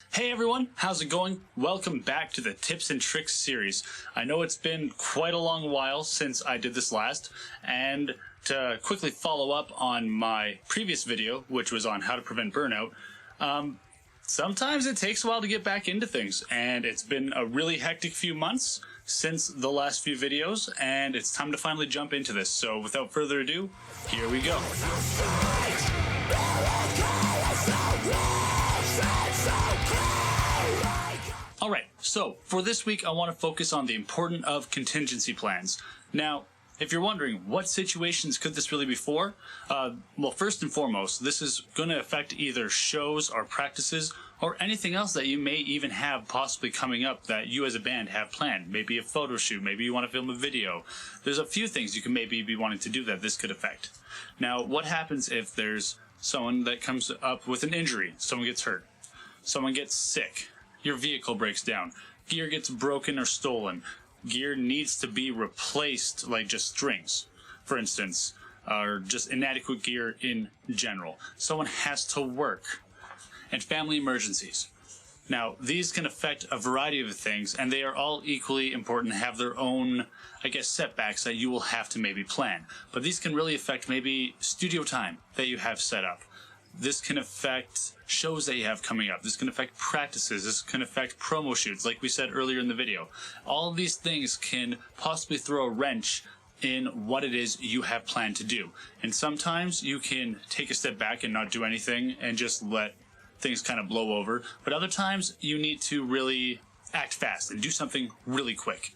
Hey everyone, how's it going? Welcome back to the Tips and Tricks series. I know it's been quite a long while since I did this last, and to quickly follow up on my previous video, which was on how to prevent burnout, sometimes it takes a while to get back into things, and it's been a really hectic few months since the last few videos, and it's time to finally jump into this. So without further ado, here we go. Alright, so for this week I want to focus on the importance of contingency plans. Now, if you're wondering, what situations could this really be for? Well, first and foremost, this is going to affect either shows or practices or anything else that you may even have possibly coming up that you as a band have planned. Maybe a photo shoot, maybe you want to film a video. There's a few things you can maybe be wanting to do that this could affect. Now, what happens if there's someone that comes up with an injury, someone gets hurt, someone gets sick, your vehicle breaks down, gear gets broken or stolen, gear needs to be replaced, like just strings, for instance, or just inadequate gear in general. Someone has to work, and family emergencies. Now, these can affect a variety of things, and they are all equally important and have their own, setbacks that you will have to maybe plan. But these can really affect maybe studio time that you have set up. This can affect shows that you have coming up. This can affect practices. This can affect promo shoots, like we said earlier in the video. All of these things can possibly throw a wrench in what it is you have planned to do. And sometimes you can take a step back and not do anything and just let things kind of blow over. But other times you need to really act fast and do something really quick.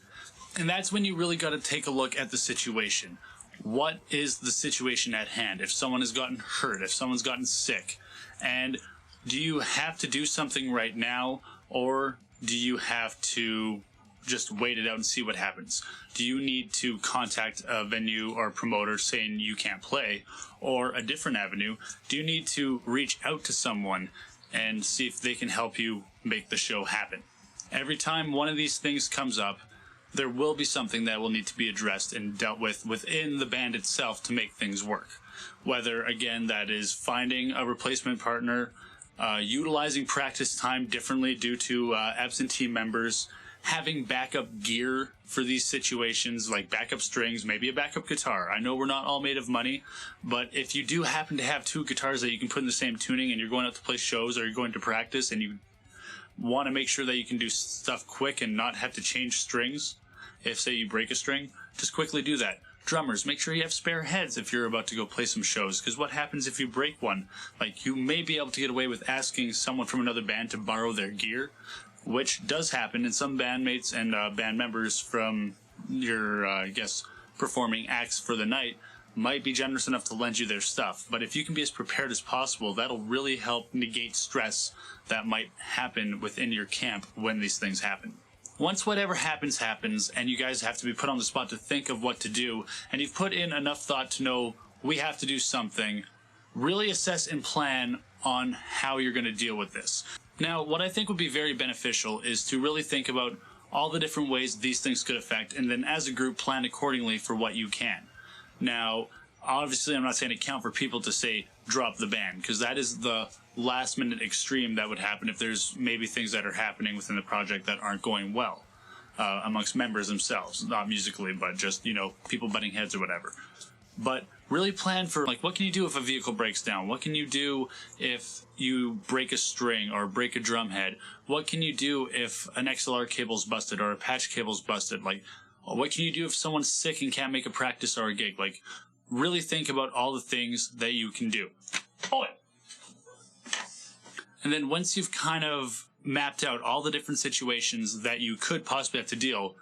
And that's when you really got to take a look at the situation. What is the situation at hand? If someone has gotten hurt, if someone's gotten sick, and do you have to do something right now, or do you have to just wait it out and see what happens? Do you need to contact a venue or promoter saying you can't play, or a different avenue? Do you need to reach out to someone and see if they can help you make the show happen? Every time one of these things comes up, there will be something that will need to be addressed and dealt with within the band itself to make things work. Whether, again, that is finding a replacement partner, utilizing practice time differently due to absentee members, having backup gear for these situations, like backup strings, maybe a backup guitar. I know we're not all made of money, but if you do happen to have two guitars that you can put in the same tuning and you're going out to play shows or you're going to practice and you want to make sure that you can do stuff quick and not have to change strings, if, say, you break a string, just quickly do that. Drummers, make sure you have spare heads if you're about to go play some shows, because what happens if you break one? Like, you may be able to get away with asking someone from another band to borrow their gear, which does happen, and some bandmates and band members from your, performing acts for the night might be generous enough to lend you their stuff. But if you can be as prepared as possible, that'll really help negate stress that might happen within your camp when these things happen. Once whatever happens, and you guys have to be put on the spot to think of what to do, and you've put in enough thought to know we have to do something, really assess and plan on how you're going to deal with this. Now, what I think would be very beneficial is to really think about all the different ways these things could affect, and then as a group plan accordingly for what you can. Now, obviously I'm not saying account for people to say drop the band, because that is the last minute extreme that would happen if there's maybe things that are happening within the project that aren't going well amongst members themselves, not musically, but just, people butting heads or whatever. But really plan for, what can you do if a vehicle breaks down? What can you do if you break a string or break a drum head? What can you do if an XLR cable's busted or a patch cable's busted? What can you do if someone's sick and can't make a practice or a gig? Really think about all the things that you can do. And then once you've kind of mapped out all the different situations that you could possibly have to deal,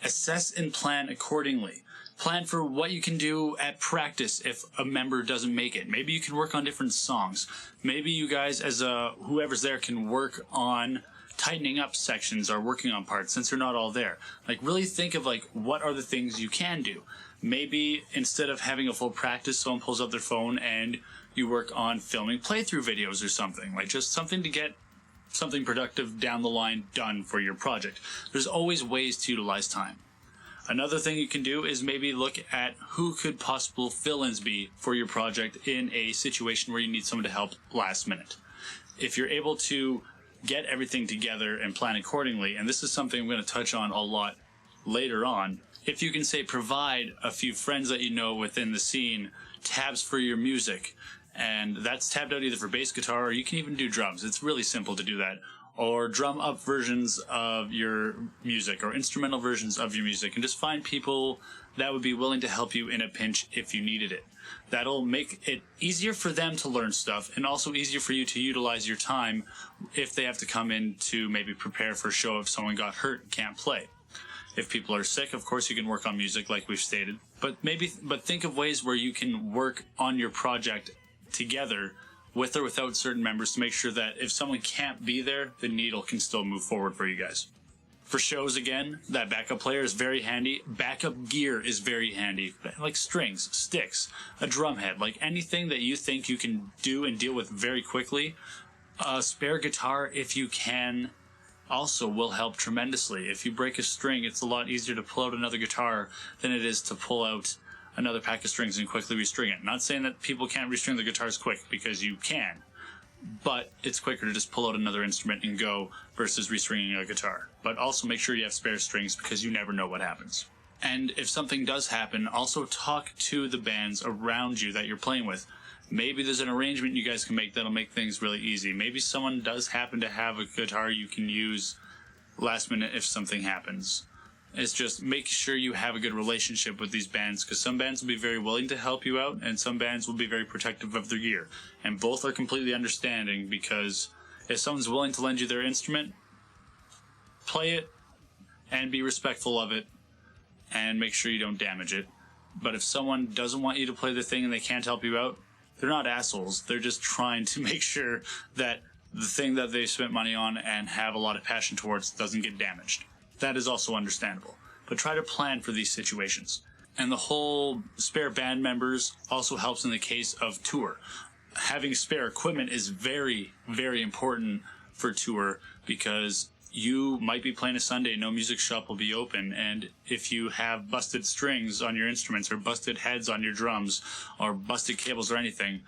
assess and plan accordingly. Plan for what you can do at practice if a member doesn't make it. Maybe you can work on different songs. Maybe you guys, as whoever's there, can work on tightening up sections or working on parts since they're not all there. Really think of what are the things you can do. Maybe instead of having a full practice, someone pulls up their phone and you work on filming playthrough videos or something. Just something to get something productive down the line done for your project. There's always ways to utilize time. Another thing you can do is maybe look at who could possible fill-ins be for your project in a situation where you need someone to help last minute. If you're able to get everything together and plan accordingly. And this is something I'm going to touch on a lot later on. If you can say provide a few friends that you know within the scene tabs for your music, and that's tabbed out either for bass guitar, or you can even do drums. It's really simple to do that. Or drum up versions of your music, or instrumental versions of your music, and just find people that would be willing to help you in a pinch if you needed it. That'll make it easier for them to learn stuff, and also easier for you to utilize your time if they have to come in to maybe prepare for a show if someone got hurt and can't play. If people are sick, of course you can work on music like we've stated, but think of ways where you can work on your project together with or without certain members to make sure that if someone can't be there, the needle can still move forward for you guys. For shows, again, that backup player is very handy. Backup gear is very handy, like strings, sticks, a drum head, like anything that you think you can do and deal with very quickly. A spare guitar, if you can, also will help tremendously. If you break a string, it's a lot easier to pull out another guitar than it is to pull out another pack of strings and quickly restring it. Not saying that people can't restring their guitars quick, because you can, but it's quicker to just pull out another instrument and go versus restringing a guitar. But also make sure you have spare strings, because you never know what happens. And if something does happen, also talk to the bands around you that you're playing with. Maybe there's an arrangement you guys can make that'll make things really easy. Maybe someone does happen to have a guitar you can use last minute if something happens. It's just make sure you have a good relationship with these bands, because some bands will be very willing to help you out, and some bands will be very protective of their gear. And both are completely understanding, because if someone's willing to lend you their instrument, play it and be respectful of it and make sure you don't damage it. But if someone doesn't want you to play the thing and they can't help you out, they're not assholes. They're just trying to make sure that the thing that they spent money on and have a lot of passion towards doesn't get damaged. That is also understandable. But try to plan for these situations. And the whole spare band members also helps in the case of tour. Having spare equipment is very, very important for tour, because you might be playing a Sunday, no music shop will be open, and if you have busted strings on your instruments, or busted heads on your drums, or busted cables or anything,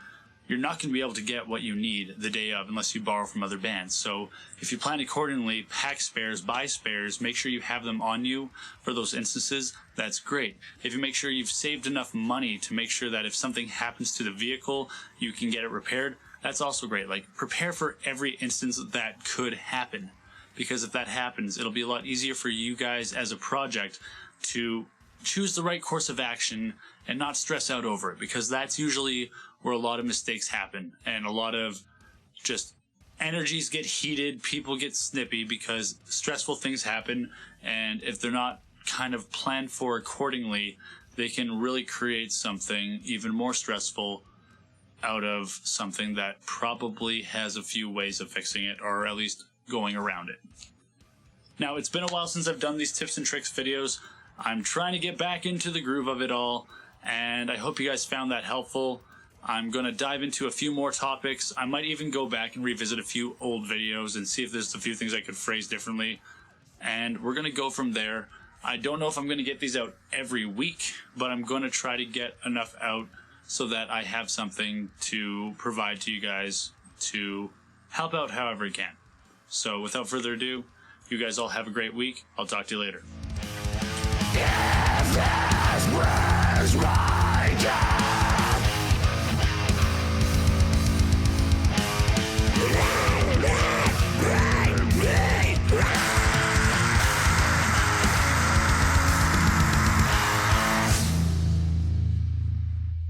you're not going to be able to get what you need the day of unless you borrow from other bands. So if you plan accordingly, pack spares, buy spares, make sure you have them on you for those instances, that's great. If you make sure you've saved enough money to make sure that if something happens to the vehicle, you can get it repaired, that's also great. Like, prepare for every instance that could happen, because if that happens, it'll be a lot easier for you guys as a project to choose the right course of action and not stress out over it, because that's usually where a lot of mistakes happen, and a lot of just energies get heated, people get snippy because stressful things happen, and if they're not kind of planned for accordingly, they can really create something even more stressful out of something that probably has a few ways of fixing it, or at least going around it. Now, it's been a while since I've done these tips and tricks videos. I'm trying to get back into the groove of it all, and I hope you guys found that helpful. I'm going to dive into a few more topics. I might even go back and revisit a few old videos and see if there's a few things I could phrase differently. And we're going to go from there. I don't know if I'm going to get these out every week, but I'm going to try to get enough out so that I have something to provide to you guys to help out however I can. So without further ado, you guys all have a great week. I'll talk to you later. Yes, yes,